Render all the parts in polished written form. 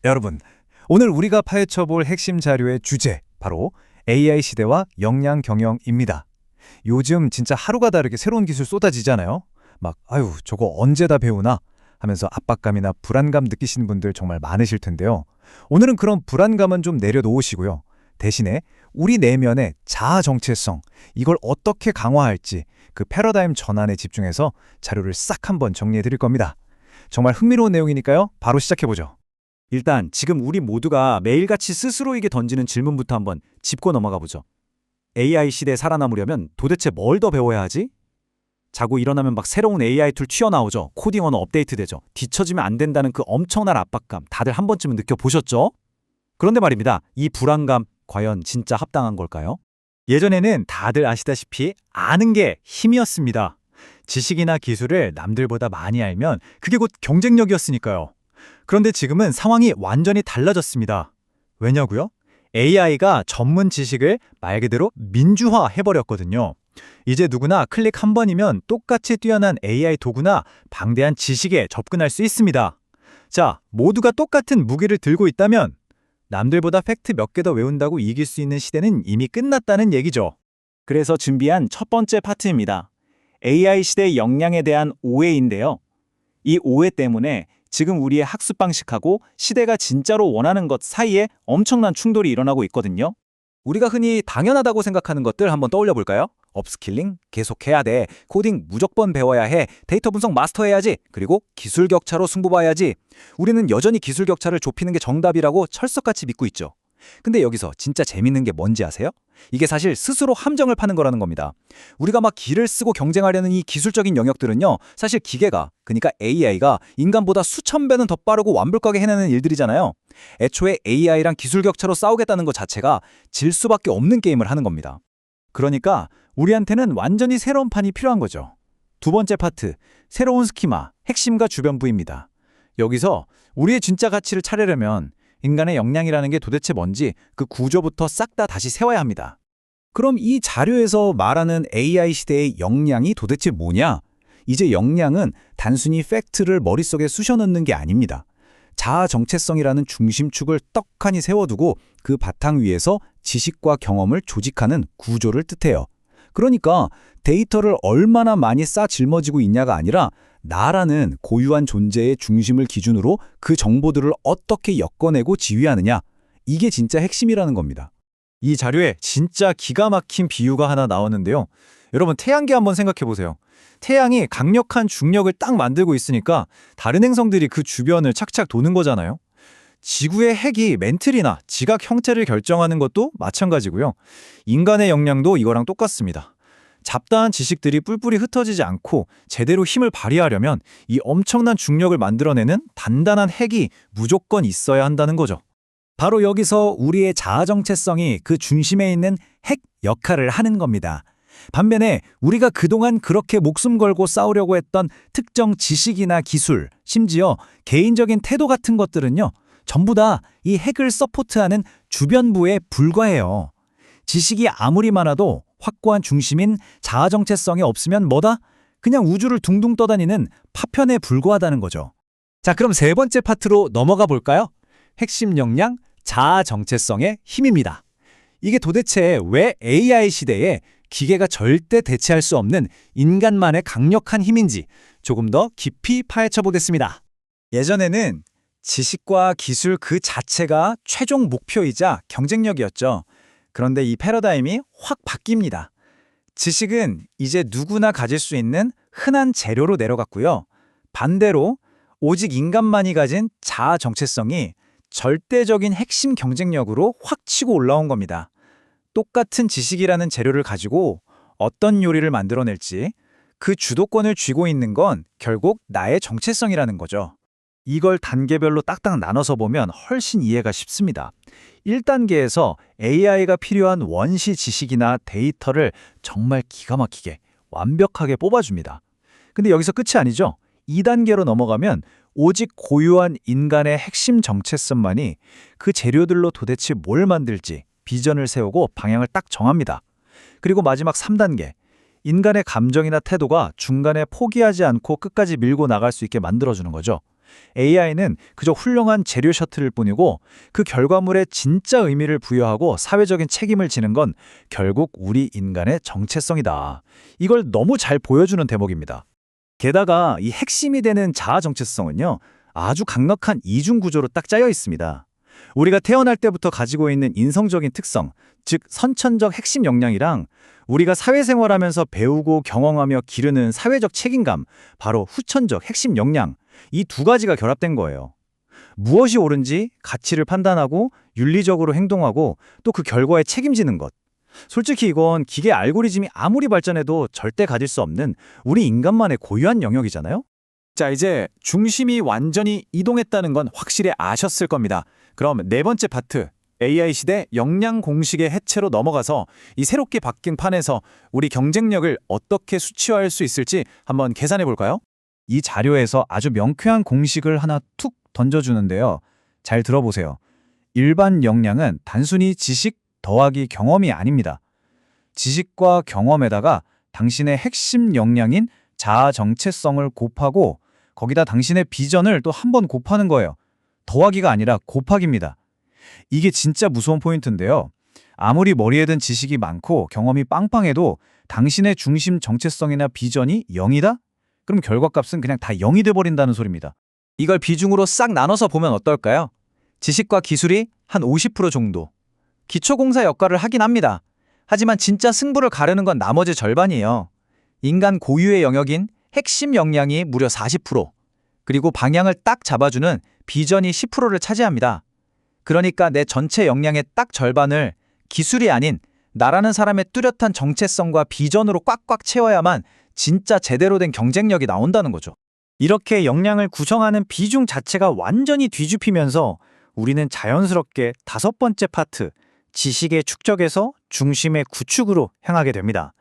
여러분, 오늘 우리가 파헤쳐볼 핵심 자료의 주제, 바로 AI 시대와 역량 경영입니다. 요즘 진짜 하루가 다르게 새로운 기술 쏟아지잖아요. 막 아유, 저거 언제 다 배우나 하면서 압박감이나 불안감 느끼시는 분들 정말 많으실 텐데요. 오늘은 그런 불안감은 좀 내려놓으시고요. 대신에 우리 내면의 자아 정체성, 이걸 어떻게 강화할지 그 패러다임 전환에 집중해서 자료를 싹 한번 정리해 드릴 겁니다. 정말 흥미로운 내용이니까요. 바로 시작해보죠. 일단 지금 우리 모두가 매일같이 스스로에게 던지는 질문부터 한번 짚고 넘어가 보죠. AI 시대에 살아남으려면 도대체 뭘 더 배워야 하지? 자고 일어나면 막 새로운 AI 툴 튀어나오죠. 코딩 언어 업데이트되죠. 뒤처지면 안 된다는 그 엄청난 압박감 다들 한 번쯤은 느껴보셨죠? 그런데 말입니다. 이 불안감 과연 진짜 합당한 걸까요? 예전에는 다들 아시다시피 아는 게 힘이었습니다. 지식이나 기술을 남들보다 많이 알면 그게 곧 경쟁력이었으니까요. 그런데 지금은 상황이 완전히 달라졌습니다. 왜냐고요? AI가 전문 지식을 말 그대로 민주화해버렸거든요. 이제 누구나 클릭 한 번이면 똑같이 뛰어난 AI 도구나 방대한 지식에 접근할 수 있습니다. 자, 모두가 똑같은 무기를 들고 있다면 남들보다 팩트 몇 개 더 외운다고 이길 수 있는 시대는 이미 끝났다는 얘기죠. 그래서 준비한 첫 번째 파트입니다. AI 시대의 역량에 대한 오해인데요. 이 오해 때문에 지금 우리의 학습 방식하고 시대가 진짜로 원하는 것 사이에 엄청난 충돌이 일어나고 있거든요. 우리가 흔히 당연하다고 생각하는 것들 한번 떠올려 볼까요? 업스킬링 계속해야 돼. 코딩 무조건 배워야 해. 데이터 분석 마스터해야지. 그리고 기술 격차로 승부 봐야지. 우리는 여전히 기술 격차를 좁히는 게 정답이라고 철석같이 믿고 있죠. 근데 여기서 진짜 재밌는 게 뭔지 아세요? 이게 사실 스스로 함정을 파는 거라는 겁니다. 우리가 막 기를 쓰고 경쟁하려는 이 기술적인 영역들은요, 사실 기계가, 그러니까 AI가 인간보다 수천 배는 더 빠르고 완벽하게 해내는 일들이잖아요. 애초에 AI랑 기술 격차로 싸우겠다는 것 자체가 질 수밖에 없는 게임을 하는 겁니다. 그러니까 우리한테는 완전히 새로운 판이 필요한 거죠. 두 번째 파트, 새로운 스키마, 핵심과 주변부입니다. 여기서 우리의 진짜 가치를 찾으려면 인간의 역량이라는 게 도대체 뭔지 그 구조부터 싹 다 다시 세워야 합니다. 그럼 이 자료에서 말하는 AI 시대의 역량이 도대체 뭐냐? 이제 역량은 단순히 팩트를 머릿속에 쑤셔넣는 게 아닙니다. 자아 정체성이라는 중심축을 떡하니 세워두고 그 바탕 위에서 지식과 경험을 조직하는 구조를 뜻해요. 그러니까 데이터를 얼마나 많이 쌓아 짊어지고 있냐가 아니라 나라는 고유한 존재의 중심을 기준으로 그 정보들을 어떻게 엮어내고 지휘하느냐, 이게 진짜 핵심이라는 겁니다. 이 자료에 진짜 기가 막힌 비유가 하나 나오는데요. 여러분, 태양계 한번 생각해 보세요. 태양이 강력한 중력을 딱 만들고 있으니까 다른 행성들이 그 주변을 착착 도는 거잖아요. 지구의 핵이 멘틀이나 지각 형태를 결정하는 것도 마찬가지고요. 인간의 역량도 이거랑 똑같습니다. 잡다한 지식들이 뿔뿔이 흩어지지 않고 제대로 힘을 발휘하려면 이 엄청난 중력을 만들어내는 단단한 핵이 무조건 있어야 한다는 거죠. 바로 여기서 우리의 자아 정체성이 그 중심에 있는 핵 역할을 하는 겁니다. 반면에 우리가 그동안 그렇게 목숨 걸고 싸우려고 했던 특정 지식이나 기술, 심지어 개인적인 태도 같은 것들은요, 전부 다 이 핵을 서포트하는 주변부에 불과해요. 지식이 아무리 많아도 확고한 중심인 자아 정체성이 없으면 뭐다? 그냥 우주를 둥둥 떠다니는 파편에 불과하다는 거죠. 자, 그럼 세 번째 파트로 넘어가 볼까요? 핵심 역량, 자아 정체성의 힘입니다. 이게 도대체 왜 AI 시대에 기계가 절대 대체할 수 없는 인간만의 강력한 힘인지 조금 더 깊이 파헤쳐 보겠습니다. 예전에는 지식과 기술 그 자체가 최종 목표이자 경쟁력이었죠. 그런데 이 패러다임이 확 바뀝니다. 지식은 이제 누구나 가질 수 있는 흔한 재료로 내려갔고요. 반대로 오직 인간만이 가진 자아 정체성이 절대적인 핵심 경쟁력으로 확 치고 올라온 겁니다. 똑같은 지식이라는 재료를 가지고 어떤 요리를 만들어낼지 그 주도권을 쥐고 있는 건 결국 나의 정체성이라는 거죠. 이걸 단계별로 딱딱 나눠서 보면 훨씬 이해가 쉽습니다. 1단계에서 AI가 필요한 원시 지식이나 데이터를 정말 기가 막히게 완벽하게 뽑아줍니다. 근데 여기서 끝이 아니죠. 2단계로 넘어가면 오직 고유한 인간의 핵심 정체성만이 그 재료들로 도대체 뭘 만들지 비전을 세우고 방향을 딱 정합니다. 그리고 마지막 3단계, 인간의 감정이나 태도가 중간에 포기하지 않고 끝까지 밀고 나갈 수 있게 만들어주는 거죠. AI는 그저 훌륭한 재료 셔틀일 뿐이고 그 결과물에 진짜 의미를 부여하고 사회적인 책임을 지는 건 결국 우리 인간의 정체성이다. 이걸 너무 잘 보여주는 대목입니다. 게다가 이 핵심이 되는 자아 정체성은요, 아주 강력한 이중 구조로 딱 짜여 있습니다. 우리가 태어날 때부터 가지고 있는 인성적인 특성, 즉 선천적 핵심 역량이랑 우리가 사회생활하면서 배우고 경험하며 기르는 사회적 책임감, 바로 후천적 핵심 역량, 이 두 가지가 결합된 거예요. 무엇이 옳은지 가치를 판단하고 윤리적으로 행동하고 또 그 결과에 책임지는 것. 솔직히 이건 기계 알고리즘이 아무리 발전해도 절대 가질 수 없는 우리 인간만의 고유한 영역이잖아요? 자, 이제 중심이 완전히 이동했다는 건 확실히 아셨을 겁니다. 그럼 네 번째 파트, AI 시대 역량 공식의 해체로 넘어가서 이 새롭게 바뀐 판에서 우리 경쟁력을 어떻게 수치화할 수 있을지 한번 계산해 볼까요? 이 자료에서 아주 명쾌한 공식을 하나 툭 던져주는데요. 잘 들어보세요. 일반 역량은 단순히 지식 더하기 경험이 아닙니다. 지식과 경험에다가 당신의 핵심 역량인 자아 정체성을 곱하고 거기다 당신의 비전을 또 한 번 곱하는 거예요. 더하기가 아니라 곱하기입니다. 이게 진짜 무서운 포인트인데요. 아무리 머리에 든 지식이 많고 경험이 빵빵해도 당신의 중심 정체성이나 비전이 0이다? 그럼 결과값은 그냥 다 0이 돼버린다는 소리입니다. 이걸 비중으로 싹 나눠서 보면 어떨까요? 지식과 기술이 한 50% 정도. 기초공사 역할을 하긴 합니다. 하지만 진짜 승부를 가르는 건 나머지 절반이에요. 인간 고유의 영역인 핵심 역량이 무려 40%, 그리고 방향을 딱 잡아주는 비전이 10%를 차지합니다. 그러니까 내 전체 역량의 딱 절반을 기술이 아닌 나라는 사람의 뚜렷한 정체성과 비전으로 꽉꽉 채워야만 진짜 제대로 된 경쟁력이 나온다는 거죠. 이렇게 역량을 구성하는 비중 자체가 완전히 뒤집히면서 우리는 자연스럽게 다섯 번째 파트, 지식의 축적에서 중심의 구축으로 향하게 됩니다.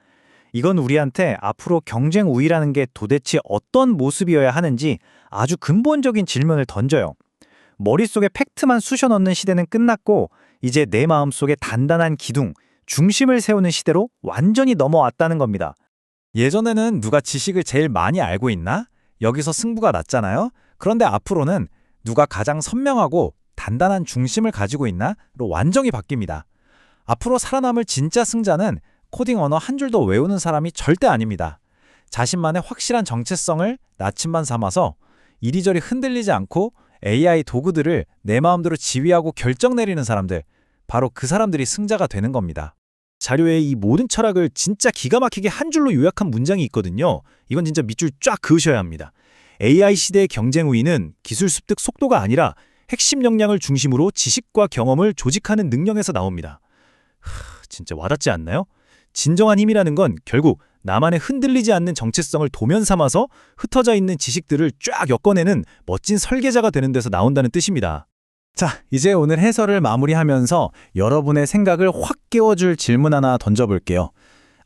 이건 우리한테 앞으로 경쟁 우위라는 게 도대체 어떤 모습이어야 하는지 아주 근본적인 질문을 던져요. 머릿속에 팩트만 쑤셔 넣는 시대는 끝났고 이제 내 마음속에 단단한 기둥, 중심을 세우는 시대로 완전히 넘어왔다는 겁니다. 예전에는 누가 지식을 제일 많이 알고 있나? 여기서 승부가 났잖아요. 그런데 앞으로는 누가 가장 선명하고 단단한 중심을 가지고 있나?로 완전히 바뀝니다. 앞으로 살아남을 진짜 승자는 코딩 언어 한 줄도 외우는 사람이 절대 아닙니다. 자신만의 확실한 정체성을 나침반 삼아서 이리저리 흔들리지 않고 AI 도구들을 내 마음대로 지휘하고 결정 내리는 사람들, 바로 그 사람들이 승자가 되는 겁니다. 자료에 이 모든 철학을 진짜 기가 막히게 한 줄로 요약한 문장이 있거든요. 이건 진짜 밑줄 쫙 그으셔야 합니다. AI 시대의 경쟁 우위는 기술 습득 속도가 아니라 핵심 역량을 중심으로 지식과 경험을 조직하는 능력에서 나옵니다. 진짜 와닿지 않나요? 진정한 힘이라는 건 결국 나만의 흔들리지 않는 정체성을 도면 삼아서 흩어져 있는 지식들을 쫙 엮어내는 멋진 설계자가 되는 데서 나온다는 뜻입니다. 자, 이제 오늘 해설을 마무리하면서 여러분의 생각을 확 깨워줄 질문 하나 던져볼게요.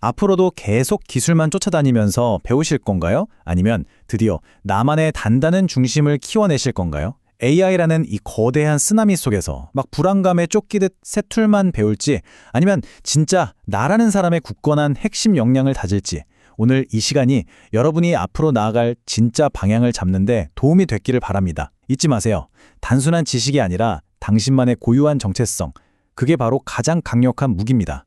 앞으로도 계속 기술만 쫓아다니면서 배우실 건가요? 아니면 드디어 나만의 단단한 중심을 키워내실 건가요? AI라는 이 거대한 쓰나미 속에서 막 불안감에 쫓기듯 새 툴만 배울지, 아니면 진짜 나라는 사람의 굳건한 핵심 역량을 다질지, 오늘 이 시간이 여러분이 앞으로 나아갈 진짜 방향을 잡는데 도움이 됐기를 바랍니다. 잊지 마세요. 단순한 지식이 아니라 당신만의 고유한 정체성, 그게 바로 가장 강력한 무기입니다.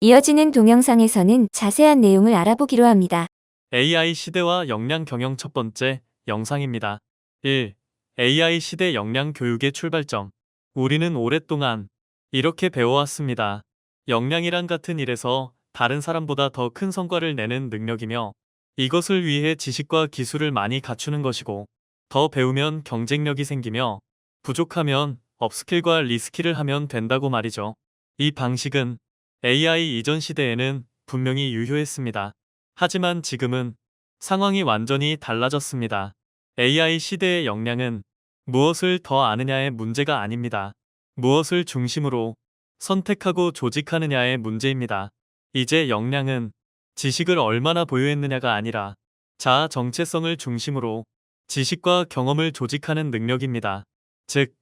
이어지는 동영상에서는 자세한 내용을 알아보기로 합니다. AI 시대와 역량 경영 첫 번째 영상입니다. 1. AI 시대 역량 교육의 출발점. 우리는 오랫동안 이렇게 배워왔습니다. 역량이란 같은 일에서 다른 사람보다 더 큰 성과를 내는 능력이며, 이것을 위해 지식과 기술을 많이 갖추는 것이고, 더 배우면 경쟁력이 생기며, 부족하면 업스킬과 리스킬을 하면 된다고 말이죠. 이 방식은 AI 이전 시대에는 분명히 유효했습니다. 하지만 지금은 상황이 완전히 달라졌습니다. AI 시대의 역량은 무엇을 더 아느냐의 문제가 아닙니다. 무엇을 중심으로 선택하고 조직하느냐의 문제입니다. 이제 역량은 지식을 얼마나 보유했느냐가 아니라 자아 정체성을 중심으로 지식과 경험을 조직하는 능력입니다. 즉,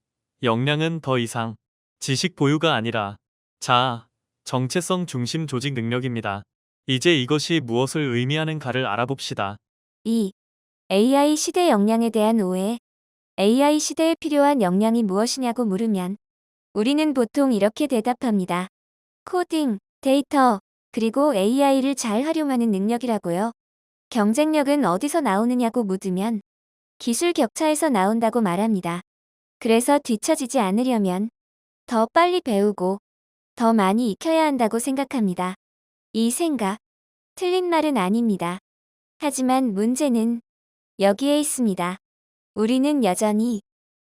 역량은 더 이상 지식 보유가 아니라 자아 정체성 중심 조직 능력입니다. 이제 이것이 무엇을 의미하는가를 알아봅시다. 2. AI 시대 역량에 대한 오해. AI 시대에 필요한 역량이 무엇이냐고 물으면 우리는 보통 이렇게 대답합니다. 코딩, 데이터, 그리고 AI를 잘 활용하는 능력이라고요. 경쟁력은 어디서 나오느냐고 묻으면 기술 격차에서 나온다고 말합니다. 그래서 뒤처지지 않으려면 더 빨리 배우고 더 많이 익혀야 한다고 생각합니다. 이 생각, 틀린 말은 아닙니다. 하지만 문제는 여기에 있습니다. 우리는 여전히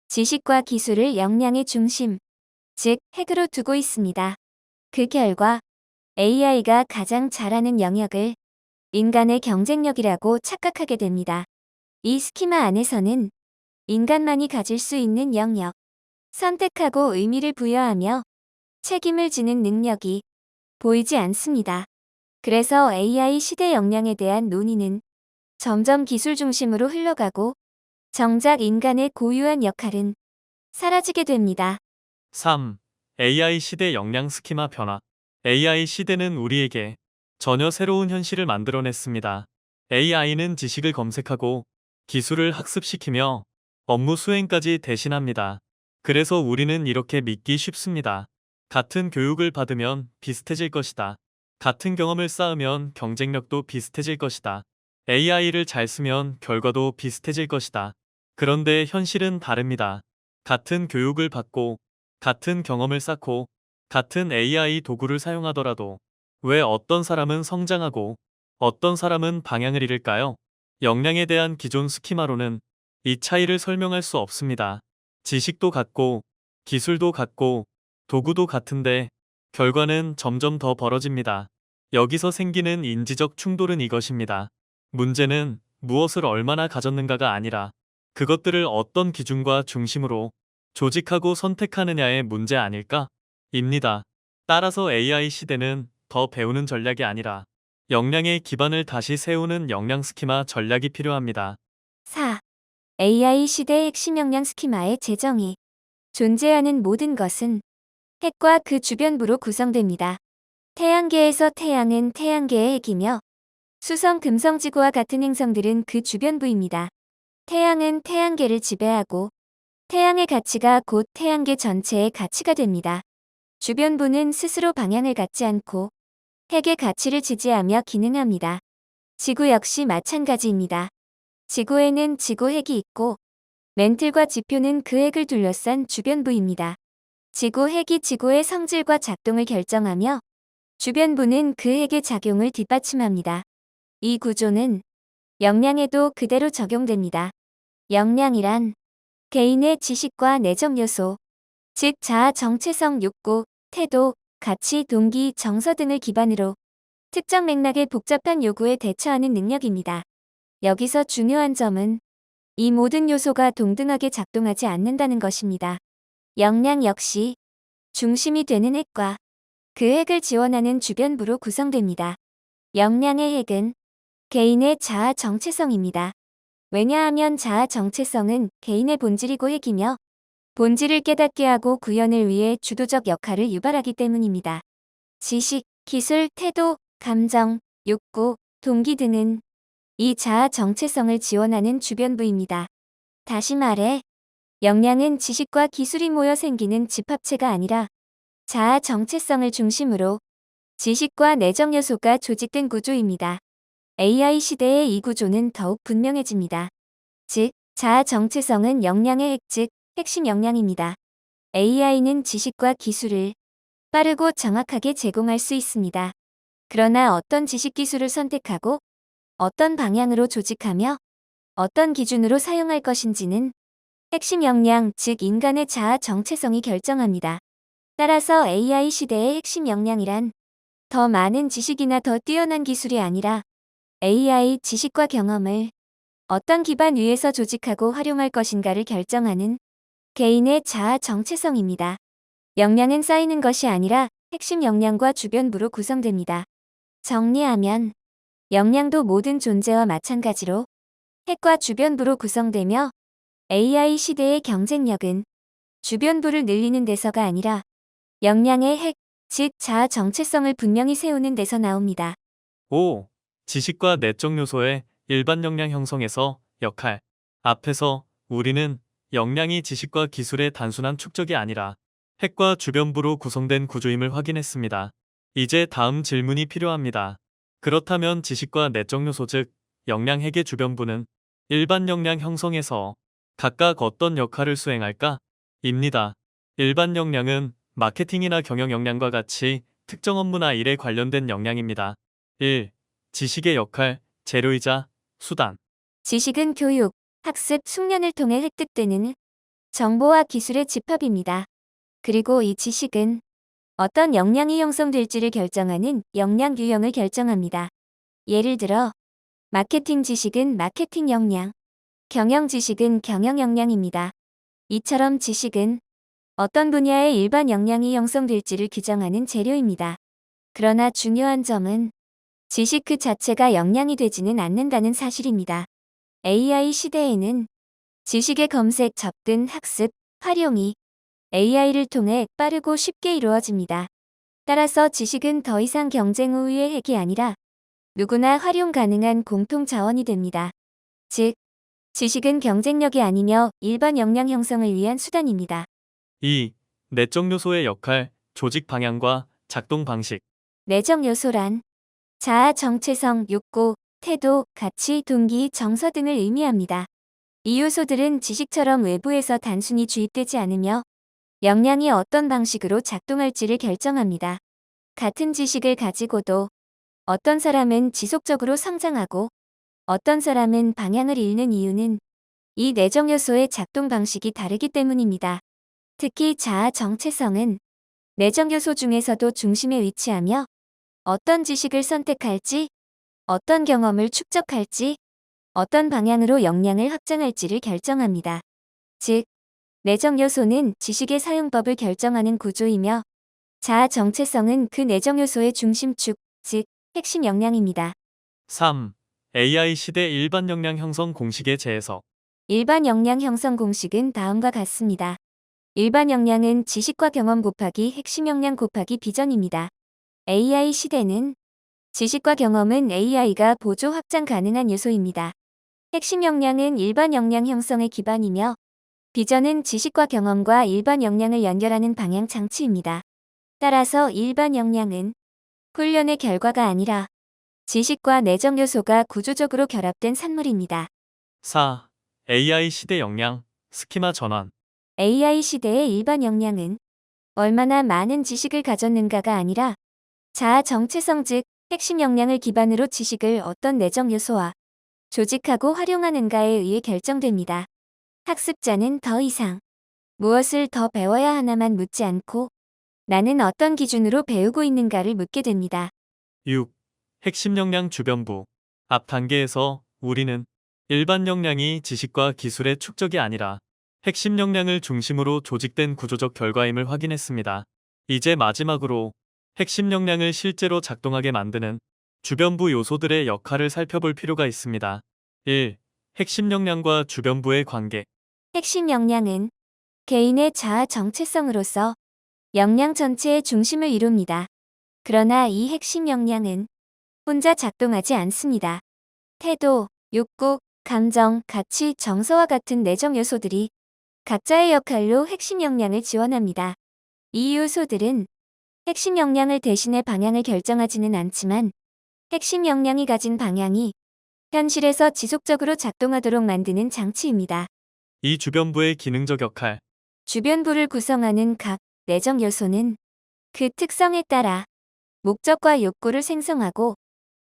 지식과 기술을 역량의 중심, 즉 핵으로 두고 있습니다. 그 결과 AI가 가장 잘하는 영역을 인간의 경쟁력이라고 착각하게 됩니다. 이 스키마 안에서는 인간만이 가질 수 있는 영역, 선택하고 의미를 부여하며 책임을 지는 능력이 보이지 않습니다. 그래서 AI 시대 역량에 대한 논의는 점점 기술 중심으로 흘러가고 정작 인간의 고유한 역할은 사라지게 됩니다. 3. AI 시대 역량 스키마 변화. AI 시대는 우리에게 전혀 새로운 현실을 만들어냈습니다. AI는 지식을 검색하고 기술을 학습시키며 업무 수행까지 대신합니다. 그래서 우리는 이렇게 믿기 쉽습니다. 같은 교육을 받으면 비슷해질 것이다. 같은 경험을 쌓으면 경쟁력도 비슷해질 것이다. AI를 잘 쓰면 결과도 비슷해질 것이다. 그런데 현실은 다릅니다. 같은 교육을 받고 같은 경험을 쌓고 같은 AI 도구를 사용하더라도 왜 어떤 사람은 성장하고 어떤 사람은 방향을 잃을까요? 역량에 대한 기존 스키마로는 이 차이를 설명할 수 없습니다. 지식도 같고 기술도 같고 도구도 같은데 결과는 점점 더 벌어집니다. 여기서 생기는 인지적 충돌은 이것입니다. 문제는 무엇을 얼마나 가졌는가가 아니라 그것들을 어떤 기준과 중심으로 조직하고 선택하느냐의 문제 아닐까? 입니다. 따라서 AI 시대는 더 배우는 전략이 아니라 역량의 기반을 다시 세우는 역량 스키마 전략이 필요합니다. 4. AI 시대의 핵심 역량 스키마의 재정의. 존재하는 모든 것은 핵과 그 주변부로 구성됩니다. 태양계에서 태양은 태양계의 핵이며 수성, 금성, 지구와 같은 행성들은 그 주변부입니다. 태양은 태양계를 지배하고 태양의 가치가 곧 태양계 전체의 가치가 됩니다. 주변부는 스스로 방향을 갖지 않고 핵의 가치를 지지하며 기능합니다. 지구 역시 마찬가지입니다. 지구에는 지구 핵이 있고 멘틀과 지표는 그 핵을 둘러싼 주변부입니다. 지구 핵이 지구의 성질과 작동을 결정하며 주변부는 그 핵의 작용을 뒷받침합니다. 이 구조는 역량에도 그대로 적용됩니다. 역량이란 개인의 지식과 내적 요소, 즉 자아 정체성, 욕구, 태도, 가치, 동기, 정서 등을 기반으로 특정 맥락의 복잡한 요구에 대처하는 능력입니다. 여기서 중요한 점은 이 모든 요소가 동등하게 작동하지 않는다는 것입니다. 역량 역시 중심이 되는 핵과 그 핵을 지원하는 주변부로 구성됩니다. 역량의 핵은 개인의 자아 정체성입니다. 왜냐하면 자아 정체성은 개인의 본질이고 핵이며 본질을 깨닫게 하고 구현을 위해 주도적 역할을 유발하기 때문입니다. 지식, 기술, 태도, 감정, 욕구, 동기 등은 이 자아 정체성을 지원하는 주변부입니다. 다시 말해, 역량은 지식과 기술이 모여 생기는 집합체가 아니라 자아 정체성을 중심으로 지식과 내적 요소가 조직된 구조입니다. AI 시대의 이 구조는 더욱 분명해집니다. 즉, 자아 정체성은 역량의 핵, 즉 핵심 역량입니다. AI는 지식과 기술을 빠르고 정확하게 제공할 수 있습니다. 그러나 어떤 지식 기술을 선택하고 어떤 방향으로 조직하며 어떤 기준으로 사용할 것인지는 핵심 역량, 즉 인간의 자아 정체성이 결정합니다. 따라서 AI 시대의 핵심 역량이란 더 많은 지식이나 더 뛰어난 기술이 아니라 AI 지식과 경험을 어떤 기반 위에서 조직하고 활용할 것인가를 결정하는 개인의 자아 정체성입니다. 역량은 쌓이는 것이 아니라 핵심 역량과 주변부로 구성됩니다. 정리하면 역량도 모든 존재와 마찬가지로 핵과 주변부로 구성되며 AI 시대의 경쟁력은 주변부를 늘리는 데서가 아니라 역량의 핵, 즉 자아 정체성을 분명히 세우는 데서 나옵니다. 5. 지식과 내적 요소의 일반 역량 형성에서 역할. 앞에서 우리는 역량이 지식과 기술의 단순한 축적이 아니라 핵과 주변부로 구성된 구조임을 확인했습니다. 이제 다음 질문이 필요합니다. 그렇다면 지식과 내적 요소 즉 역량 핵의 주변부는 일반 역량 형성에서 각각 어떤 역할을 수행할까? 입니다. 일반 역량은 마케팅이나 경영 역량과 같이 특정 업무나 일에 관련된 역량입니다. 1. 지식의 역할, 재료이자 수단. 지식은 교육, 학습, 숙련을 통해 획득되는 정보와 기술의 집합입니다. 그리고 이 지식은 어떤 역량이 형성될지를 결정하는 역량 유형을 결정합니다. 예를 들어, 마케팅 지식은 마케팅 역량, 경영 지식은 경영 역량입니다. 이처럼 지식은 어떤 분야의 일반 역량이 형성될지를 규정하는 재료입니다. 그러나 중요한 점은 지식 그 자체가 역량이 되지는 않는다는 사실입니다. AI 시대에는 지식의 검색, 접근, 학습, 활용이 AI를 통해 빠르고 쉽게 이루어집니다. 따라서 지식은 더 이상 경쟁 우위의 핵이 아니라 누구나 활용 가능한 공통 자원이 됩니다. 즉, 지식은 경쟁력이 아니며 일반 역량 형성을 위한 수단입니다. 2. 내적 요소의 역할, 조직 방향과 작동 방식. 내적 요소란 자아, 정체성, 욕구, 태도, 가치, 동기, 정서 등을 의미합니다. 이 요소들은 지식처럼 외부에서 단순히 주입되지 않으며 역량이 어떤 방식으로 작동할지를 결정합니다. 같은 지식을 가지고도 어떤 사람은 지속적으로 성장하고 어떤 사람은 방향을 잃는 이유는 이 내적 요소의 작동 방식이 다르기 때문입니다. 특히 자아 정체성은 내적 요소 중에서도 중심에 위치하며 어떤 지식을 선택할지, 어떤 경험을 축적할지, 어떤 방향으로 역량을 확장할지를 결정합니다. 즉, 내적 요소는 지식의 사용법을 결정하는 구조이며 자아 정체성은 그 내적 요소의 중심축, 즉 핵심 역량입니다. 3. AI 시대 일반 역량 형성 공식의 재해석. 일반 역량 형성 공식은 다음과 같습니다. 일반 역량은 지식과 경험 곱하기 핵심 역량 곱하기 비전입니다. AI 시대는 지식과 경험은 AI가 보조 확장 가능한 요소입니다. 핵심 역량은 일반 역량 형성의 기반이며 비전은 지식과 경험과 일반 역량을 연결하는 방향 장치입니다. 따라서 일반 역량은 훈련의 결과가 아니라 지식과 내적 요소가 구조적으로 결합된 산물입니다. 4. AI 시대 역량, 스키마 전환. AI 시대의 일반 역량은 얼마나 많은 지식을 가졌는가가 아니라 자아 정체성 즉 핵심 역량을 기반으로 지식을 어떤 내적 요소와 조직하고 활용하는가에 의해 결정됩니다. 학습자는 더 이상 무엇을 더 배워야 하나만 묻지 않고 나는 어떤 기준으로 배우고 있는가를 묻게 됩니다. 6. 핵심 역량 주변부. 앞 단계에서 우리는 일반 역량이 지식과 기술의 축적이 아니라 핵심 역량을 중심으로 조직된 구조적 결과임을 확인했습니다. 이제 마지막으로 핵심 역량을 실제로 작동하게 만드는 주변부 요소들의 역할을 살펴볼 필요가 있습니다. 1. 핵심 역량과 주변부의 관계. 핵심 역량은 개인의 자아 정체성으로서 역량 전체의 중심을 이룹니다. 그러나 이 핵심 역량은 혼자 작동하지 않습니다. 태도, 욕구, 감정, 가치, 정서와 같은 내적 요소들이 각자의 역할로 핵심 역량을 지원합니다. 이 요소들은 핵심 역량을 대신해 방향을 결정하지는 않지만 핵심 역량이 가진 방향이 현실에서 지속적으로 작동하도록 만드는 장치입니다. 이 주변부의 기능적 역할. 주변부를 구성하는 각 내적 요소는 그 특성에 따라 목적과 욕구를 생성하고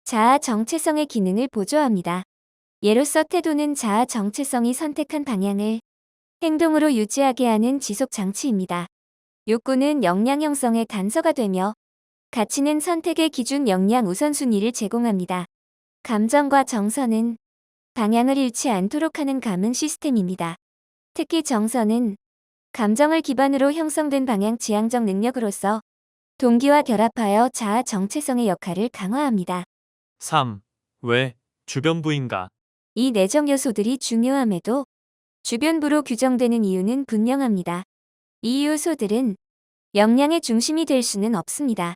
자아 정체성의 기능을 보조합니다. 예로서 태도는 자아 정체성이 선택한 방향을 행동으로 유지하게 하는 지속 장치입니다. 욕구는 역량 형성의 단서가 되며 가치는 선택의 기준 역량 우선순위를 제공합니다. 감정과 정서는 방향을 잃지 않도록 하는 감응 시스템입니다. 특히 정서는 감정을 기반으로 형성된 방향 지향적 능력으로서 동기와 결합하여 자아 정체성의 역할을 강화합니다. 3. 왜 주변부인가? 이 내적 요소들이 중요함에도 주변부로 규정되는 이유는 분명합니다. 이 요소들은 역량의 중심이 될 수는 없습니다.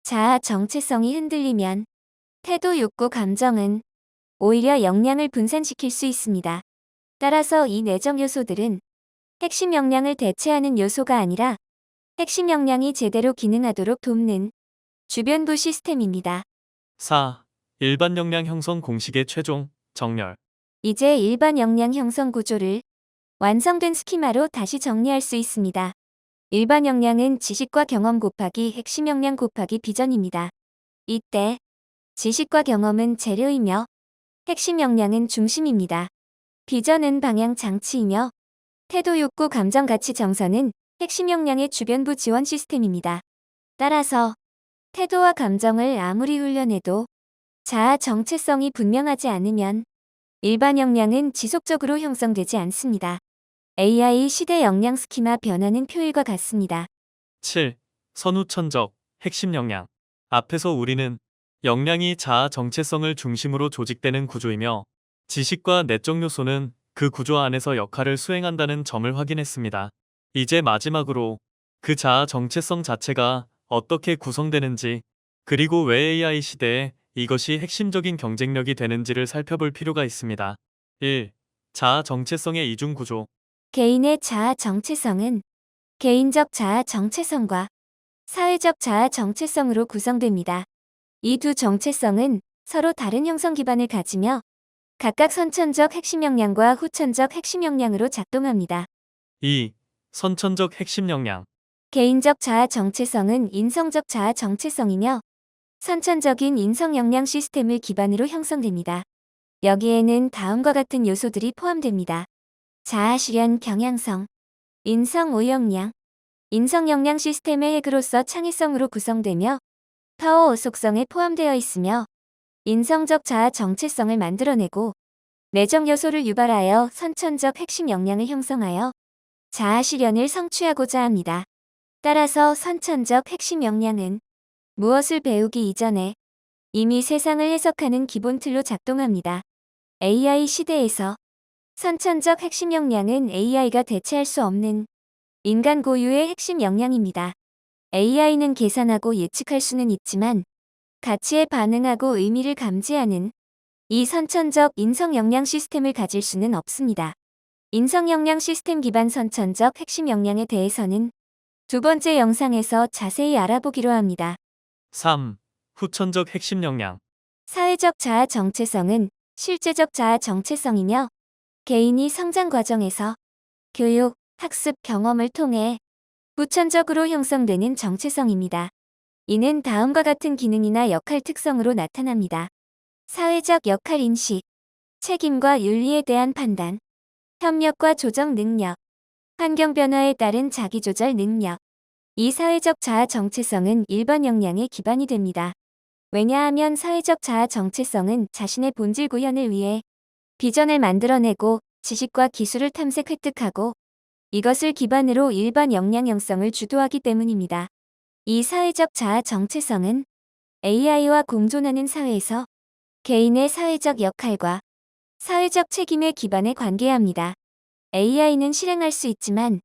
자아 정체성이 흔들리면 태도, 욕구, 감정은 오히려 역량을 분산시킬 수 있습니다. 따라서 이 내적 요소들은 핵심 역량을 대체하는 요소가 아니라 핵심 역량이 제대로 기능하도록 돕는 주변부 시스템입니다. 4. 일반 역량 형성 공식의 최종 정렬. 이제 일반 역량 형성 구조를 완성된 스키마로 다시 정리할 수 있습니다. 일반 역량은 지식과 경험 곱하기 핵심 역량 곱하기 비전입니다. 이때 지식과 경험은 재료이며 핵심 역량은 중심입니다. 비전은 방향 장치이며 태도 욕구 감정 가치 정서는 핵심 역량의 주변부 지원 시스템입니다. 따라서 태도와 감정을 아무리 훈련해도 자아 정체성이 분명하지 않으면 일반 역량은 지속적으로 형성되지 않습니다. AI 시대 역량 스키마 변화는 표일과 같습니다. 7. 선후천적 핵심 역량. 앞에서 우리는 역량이 자아 정체성을 중심으로 조직되는 구조이며 지식과 내적 요소는 그 구조 안에서 역할을 수행한다는 점을 확인했습니다. 이제 마지막으로 그 자아 정체성 자체가 어떻게 구성되는지, 그리고 왜 AI 시대에 이것이 핵심적인 경쟁력이 되는지를 살펴볼 필요가 있습니다. 1. 자아 정체성의 이중 구조. 개인의 자아 정체성은 개인적 자아 정체성과 사회적 자아 정체성으로 구성됩니다. 이 두 정체성은 서로 다른 형성 기반을 가지며 각각 선천적 핵심 역량과 후천적 핵심 역량으로 작동합니다. 2. 선천적 핵심 역량. 개인적 자아 정체성은 인성적 자아 정체성이며 선천적인 인성 역량 시스템을 기반으로 형성됩니다. 여기에는 다음과 같은 요소들이 포함됩니다. 자아 실현 경향성, 인성 오역량, 인성 역량 시스템의 핵으로서 창의성으로 구성되며 파워 속성에 포함되어 있으며 인성적 자아 정체성을 만들어내고 내적 요소를 유발하여 선천적 핵심 역량을 형성하여 자아 실현을 성취하고자 합니다. 따라서 선천적 핵심 역량은 무엇을 배우기 이전에 이미 세상을 해석하는 기본 틀로 작동합니다. AI 시대에서 선천적 핵심 역량은 AI가 대체할 수 없는 인간 고유의 핵심 역량입니다. AI는 계산하고 예측할 수는 있지만 가치에 반응하고 의미를 감지하는 이 선천적 인성 역량 시스템을 가질 수는 없습니다. 인성 역량 시스템 기반 선천적 핵심 역량에 대해서는 두 번째 영상에서 자세히 알아보기로 합니다. 3. 후천적 핵심 역량. 사회적 자아 정체성은 실제적 자아 정체성이며 개인이 성장 과정에서 교육, 학습 경험을 통해 후천적으로 형성되는 정체성입니다. 이는 다음과 같은 기능이나 역할 특성으로 나타납니다. 사회적 역할 인식, 책임과 윤리에 대한 판단, 협력과 조정 능력, 환경 변화에 따른 자기조절 능력. 이 사회적 자아 정체성은 일반 역량의 기반이 됩니다. 왜냐하면 사회적 자아 정체성은 자신의 본질 구현을 위해 비전을 만들어내고 지식과 기술을 탐색 획득하고 이것을 기반으로 일반 역량 형성을 주도하기 때문입니다. 이 사회적 자아 정체성은 AI와 공존하는 사회에서 개인의 사회적 역할과 사회적 책임에 기반해 관계합니다. AI는 실행할 수 있지만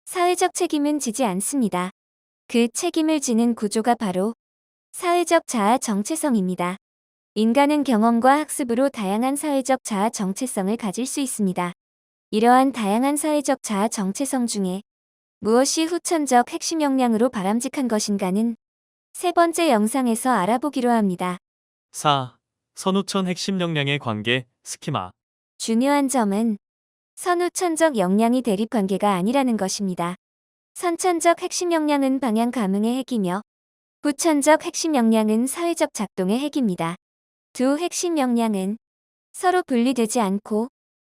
사회적 책임은 지지 않습니다. 그 책임을 지는 구조가 바로 사회적 자아 정체성입니다. 인간은 경험과 학습으로 다양한 사회적 자아 정체성을 가질 수 있습니다. 이러한 다양한 사회적 자아 정체성 중에 무엇이 후천적 핵심 역량으로 바람직한 것인가는 세 번째 영상에서 알아보기로 합니다. 4. 선후천 핵심 역량의 관계 스키마. 중요한 점은 선후천적 역량이 대립관계가 아니라는 것입니다. 선천적 핵심 역량은 방향 감흥의 핵이며 후천적 핵심 역량은 사회적 작동의 핵입니다. 두 핵심 역량은 서로 분리되지 않고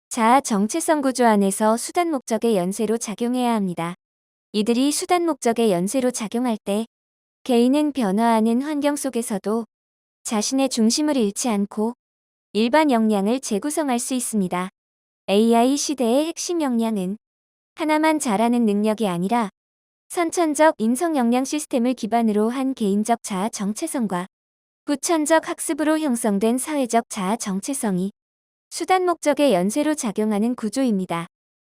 자아 정체성 구조 안에서 수단 목적의 연쇄로 작용해야 합니다. 이들이 수단 목적의 연쇄로 작용할 때 개인은 변화하는 환경 속에서도 자신의 중심을 잃지 않고 일반 역량을 재구성할 수 있습니다. AI 시대의 핵심 역량은 하나만 잘하는 능력이 아니라 선천적 인성 역량 시스템을 기반으로 한 개인적 자아 정체성과 후천적 학습으로 형성된 사회적 자아 정체성이 수단 목적의 연쇄로 작용하는 구조입니다.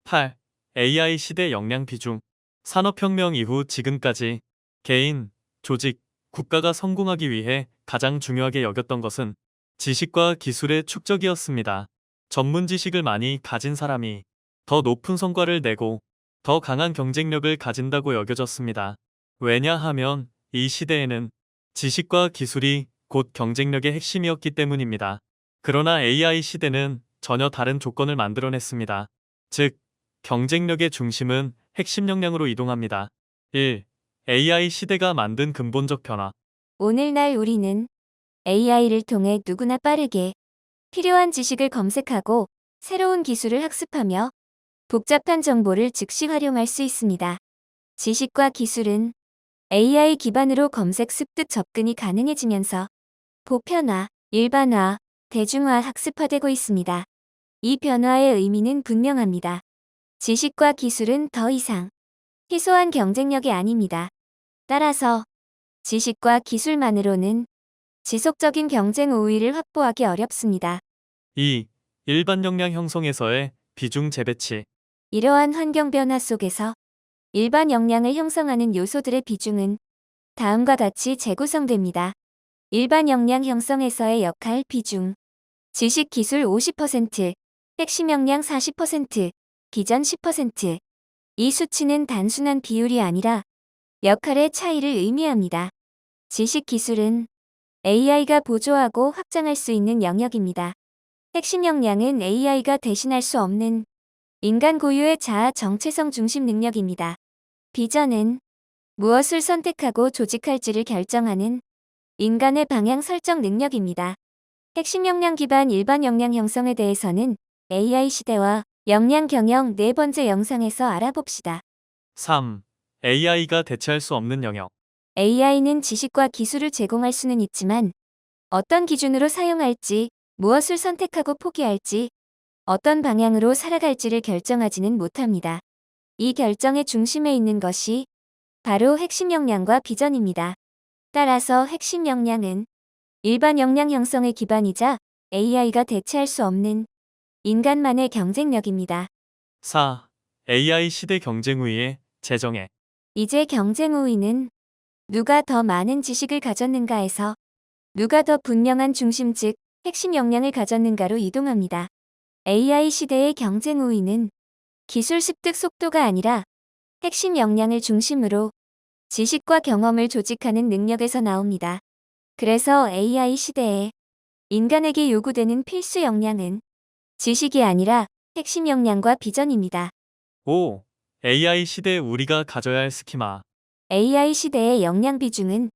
8. AI 시대 역량 비중. 산업혁명 이후 지금까지 개인, 조직, 국가가 성공하기 위해 가장 중요하게 여겼던 것은 지식과 기술의 축적이었습니다. 전문 지식을 많이 가진 사람이 더 높은 성과를 내고 더 강한 경쟁력을 가진다고 여겨졌습니다. 왜냐하면 이 시대에는 지식과 기술이 곧 경쟁력의 핵심이었기 때문입니다. 그러나 AI 시대는 전혀 다른 조건을 만들어냈습니다. 즉, 경쟁력의 중심은 핵심 역량으로 이동합니다. 1. AI 시대가 만든 근본적 변화. 오늘날 우리는 AI를 통해 누구나 빠르게 필요한 지식을 검색하고 새로운 기술을 학습하며 복잡한 정보를 즉시 활용할 수 있습니다. 지식과 기술은 AI 기반으로 검색 습득 접근이 가능해지면서 보편화, 일반화, 대중화 학습화되고 있습니다. 이 변화의 의미는 분명합니다. 지식과 기술은 더 이상 희소한 경쟁력이 아닙니다. 따라서 지식과 기술만으로는 지속적인 경쟁 우위를 확보하기 어렵습니다. 2. 일반 역량 형성에서의 비중 재배치. 이러한 환경 변화 속에서 일반 역량을 형성하는 요소들의 비중은 다음과 같이 재구성됩니다. 일반 역량 형성에서의 역할 비중. 지식 기술 50%, 핵심 역량 40%, 비전 10%. 이 수치는 단순한 비율이 아니라 역할의 차이를 의미합니다. 지식 기술은 AI가 보조하고 확장할 수 있는 영역입니다. 핵심 역량은 AI가 대신할 수 없는 인간 고유의 자아 정체성 중심 능력입니다. 비전은 무엇을 선택하고 조직할지를 결정하는 인간의 방향 설정 능력입니다. 핵심 역량 기반 일반 역량 형성에 대해서는 AI 시대와 역량 경영 네 번째 영상에서 알아봅시다. 3. AI가 대체할 수 없는 영역. AI는 지식과 기술을 제공할 수는 있지만 어떤 기준으로 사용할지, 무엇을 선택하고 포기할지, 어떤 방향으로 살아갈지를 결정하지는 못합니다. 이 결정의 중심에 있는 것이 바로 핵심 역량과 비전입니다. 따라서 핵심 역량은 일반 역량 형성의 기반이자 AI가 대체할 수 없는 인간만의 경쟁력입니다. 4. AI 시대 경쟁 우위의 재정해. 이제 경쟁 우위는 누가 더 많은 지식을 가졌는가에서 누가 더 분명한 중심 즉 핵심 역량을 가졌는가로 이동합니다. AI 시대의 경쟁 우위는 기술 습득 속도가 아니라 핵심 역량을 중심으로 지식과 경험을 조직하는 능력에서 나옵니다. 그래서 AI 시대에 인간에게 요구되는 필수 역량은 지식이 아니라 핵심 역량과 비전입니다. 5. AI 시대 우리가 가져야 할 스키마. AI 시대의 역량 비중은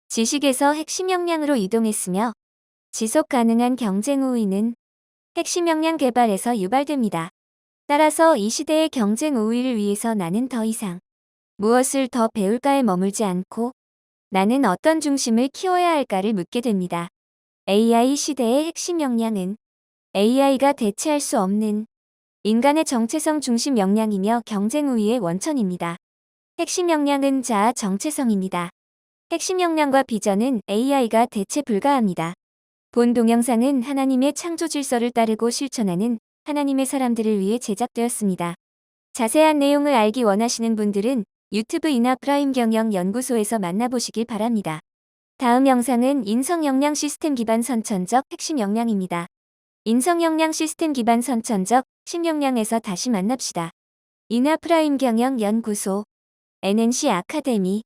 지식에서 핵심 역량으로 이동했으며 지속 가능한 경쟁 우위는 핵심 역량 개발에서 유발됩니다. 따라서 이 시대의 경쟁 우위를 위해서 나는 더 이상 무엇을 더 배울까에 머물지 않고 나는 어떤 중심을 키워야 할까를 묻게 됩니다. AI 시대의 핵심 역량은 AI가 대체할 수 없는 인간의 정체성 중심 역량이며 경쟁 우위의 원천입니다. 핵심 역량은 자아 정체성입니다. 핵심 역량과 비전은 AI가 대체 불가합니다. 본 동영상은 하나님의 창조 질서를 따르고 실천하는 하나님의 사람들을 위해 제작되었습니다. 자세한 내용을 알기 원하시는 분들은 유튜브 이나 프라임 경영 연구소에서 만나보시길 바랍니다. 다음 영상은 인성 역량 시스템 기반 선천적 핵심 역량입니다. 인성 역량 시스템 기반 선천적 핵심 역량에서 다시 만납시다. 이나 프라임 경영 연구소 NNC 아카데미